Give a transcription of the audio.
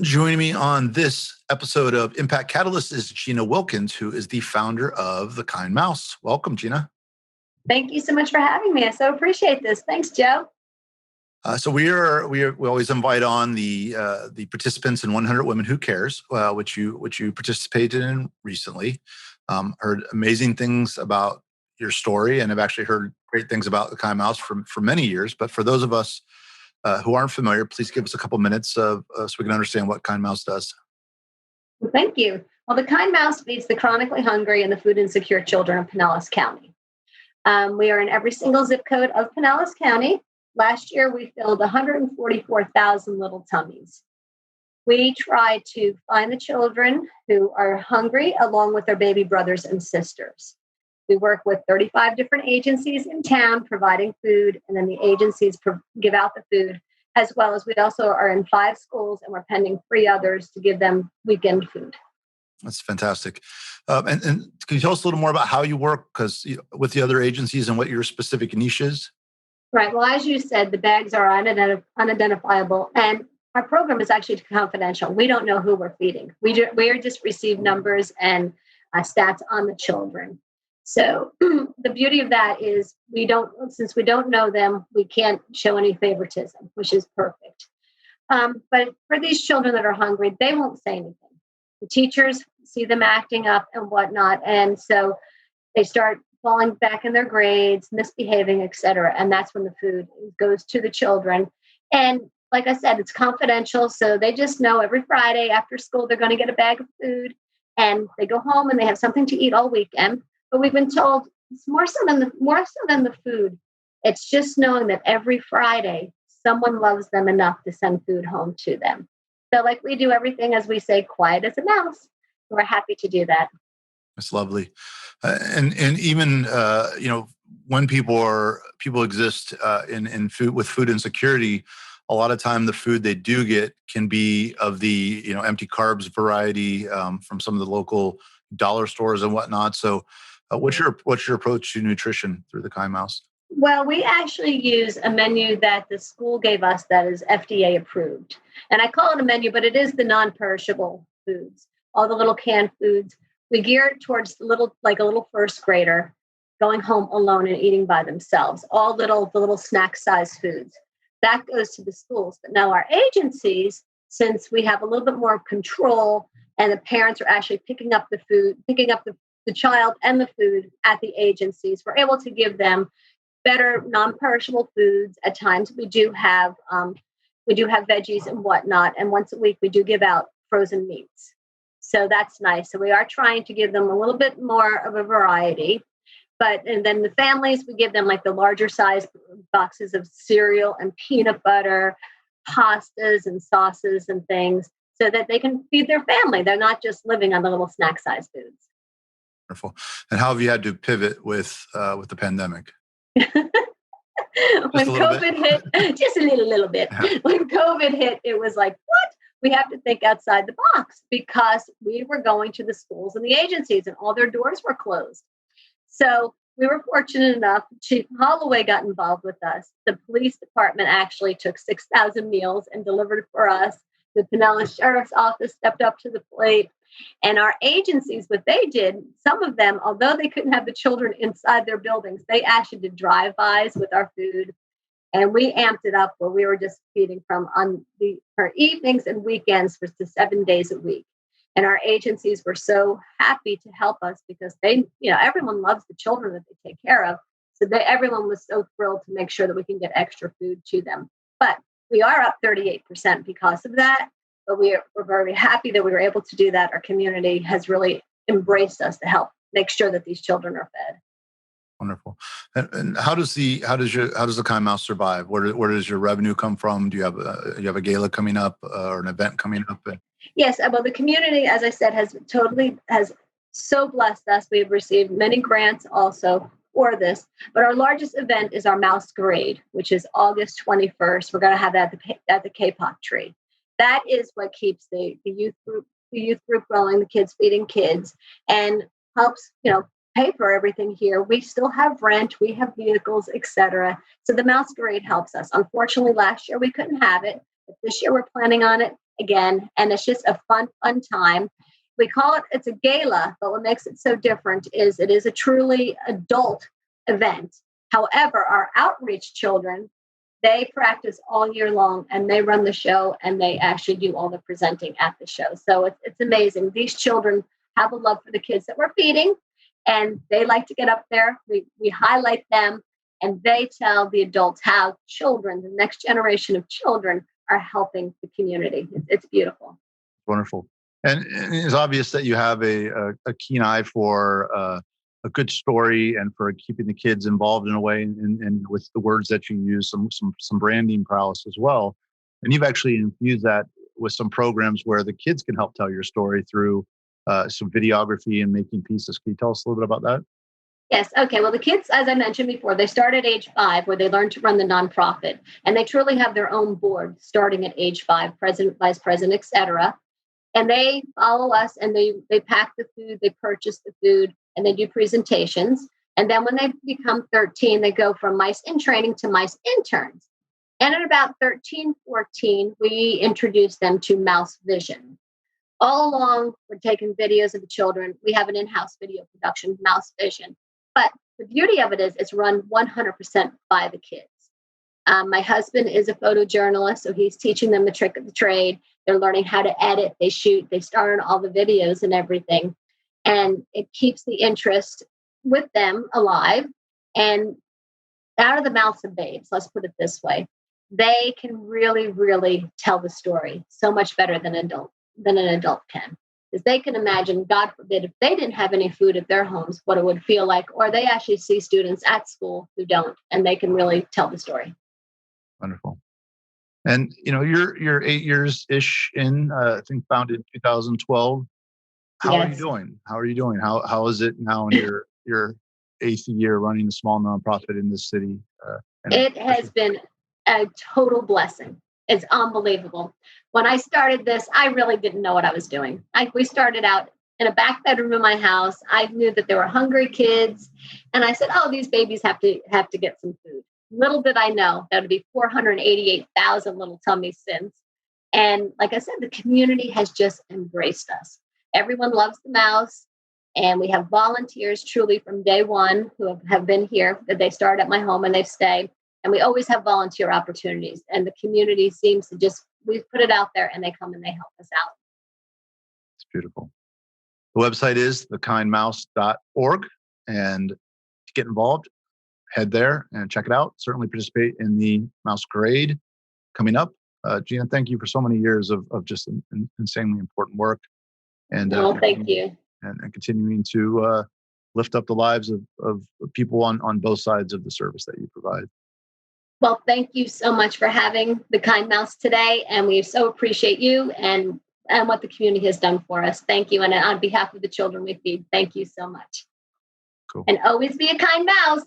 Joining me on this episode of Impact Catalyst is Gina WIlkins, who is the founder of The Kind Mouse. Welcome, Gina. Thank you so much for having me. I so appreciate this. Thanks, Joe. So we always invite on the participants in 100 Women Who Cares, which you participated in recently. Heard amazing things about your story, and I've actually heard great things about The Kind Mouse for many years. But for those of us who aren't familiar, please give us a couple minutes so we can understand what Kind Mouse does. Well, thank you. Well, The Kind Mouse feeds the chronically hungry and the food insecure children of Pinellas County. We are in every single zip code of Pinellas County. Last year, we filled 144,000 little tummies. We try to find the children who are hungry along with their baby brothers and sisters. We work with 35 different agencies in town providing food, and then the agencies give out the food, as well as we also are in 5 schools, and we're pending 3 others to give them weekend food. That's fantastic. And can you tell us a little more about how you work with the other agencies and what your specific niche is? Right. Well, as you said, the bags are unidentifiable, and our program is actually confidential. We don't know who we're feeding. We are just receive numbers and stats on the children. So the beauty of that is since we don't know them, we can't show any favoritism, which is perfect. But for these children that are hungry, they won't say anything. The teachers see them acting up and whatnot, and so they start falling back in their grades, misbehaving, et cetera. And that's when the food goes to the children. And like I said, it's confidential. So they just know every Friday after school, they're going to get a bag of food, and they go home and they have something to eat all weekend. But we've been told it's more so than the food. It's just knowing that every Friday, someone loves them enough to send food home to them. So like we do everything, as we say, quiet as a mouse. We're happy to do that. That's lovely. And even when people exist in food with food insecurity, a lot of time the food they do get can be of the empty carbs variety from some of the local dollar stores and whatnot. So what's your approach to nutrition through the Kind Mouse? Well, we actually use a menu that the school gave us that is FDA approved. And I call it a menu, but it is the non-perishable foods, all the little canned foods. We gear it towards a little first grader going home alone and eating by themselves, the little snack size foods. That goes to the schools. But now our agencies, since we have a little bit more control and the parents are actually picking up the child and the food at the agencies, we're able to give them better non-perishable foods. At times we do have veggies and whatnot. And once a week we do give out frozen meats. So that's nice. So we are trying to give them a little bit more of a variety. And then the families, we give them like the larger size boxes of cereal and peanut butter, pastas and sauces and things so that they can feed their family. They're not just living on the little snack size foods. Wonderful. And how have you had to pivot with the pandemic? When COVID hit, just a little bit. Yeah. When COVID hit, it was like, what? We have to think outside the box because we were going to the schools and the agencies and all their doors were closed. So we were fortunate enough, Chief Holloway got involved with us. The police department actually took 6,000 meals and delivered it for us. The Pinellas Sheriff's Office stepped up to the plate. And our agencies, what they did, some of them, although they couldn't have the children inside their buildings, they actually did drive-bys with our food. And we amped it up where we were just feeding from our evenings and weekends for 7 days a week. And our agencies were so happy to help us because everyone loves the children that they take care of. So everyone was so thrilled to make sure that we can get extra food to them. But we are up 38% because of that. But we're very happy that we were able to do that. Our community has really embraced us to help make sure that these children are fed. Wonderful. And how does the Kind Mouse survive? Where does your revenue come from? Do you have a gala coming up or an event coming up? Yes. Well, the community, as I said, has so blessed us. We've received many grants also for this. But our largest event is our Mouse Parade, which is August 21st. We're going to have that at the K-pop tree. That is what keeps the youth group going, the kids feeding kids, and helps, pay for everything here. We still have rent, we have vehicles, etc. So the Mouse Parade helps us. Unfortunately, last year we couldn't have it, but this year we're planning on it. again. And it's just a fun time. We call it's a gala, but what makes it so different is it is a truly adult event. However, our outreach children, they practice all year long and they run the show and they actually do all the presenting at the show. So it's amazing. These children have a love for the kids that we're feeding and they like to get up there. We highlight them and they tell the adults how children, the next generation of children, are helping the community. It's beautiful. Wonderful. And it's obvious that you have a keen eye for a good story and for keeping the kids involved in a way, and with the words that you use, some branding prowess as well. And you've actually infused that with some programs where the kids can help tell your story through some videography and making pieces. Can you tell us a little bit about that? Yes. Okay. Well, the kids, as I mentioned before, they start at age 5 where they learn to run the nonprofit and they truly have their own board starting at age 5, president, vice president, et cetera. And they follow us and they pack the food, they purchase the food, and they do presentations. And then when they become 13, they go from mice in training to mice interns. And at about 13, 14, we introduce them to mouse vision. All along, we're taking videos of the children. We have an in-house video production, Mouse Vision. But the beauty of it is it's run 100% by the kids. My husband is a photojournalist, so he's teaching them the trick of the trade. They're learning how to edit, they shoot, they star in all the videos and everything. And it keeps the interest with them alive. And out of the mouths of babes, let's put it this way, they can really, really tell the story so much better than an adult can. Because they can imagine, God forbid, if they didn't have any food at their homes, what it would feel like, or they actually see students at school who don't, and they can really tell the story. Wonderful. And you're 8 years ish in. I think founded 2012. How are you Yes. doing? How is it now in your 8th year running a small nonprofit in this city? It has been a total blessing. It's unbelievable. When I started this, I really didn't know what I was doing. We started out in a back bedroom in my house. I knew that there were hungry kids, and I said, "Oh, these babies have to get some food." Little did I know that would be 488,000 little tummies since. And like I said, the community has just embraced us. Everyone loves the mouse. And we have volunteers truly from day one who have been here, that they start at my home and they stay. And we always have volunteer opportunities. And the community seems to we put it out there and they come and they help us out. It's beautiful. The website is thekindmouse.org. And to get involved, head there and check it out. Certainly participate in the Mouse Parade coming up. Gina, thank you for so many years of just insanely important work. And Thank you. And continuing to lift up the lives of people on both sides of the service that you provide. Well, thank you so much for having the Kind Mouse today. And we so appreciate you and what the community has done for us. Thank you. And on behalf of the children we feed, thank you so much. Cool. And always be a kind mouse.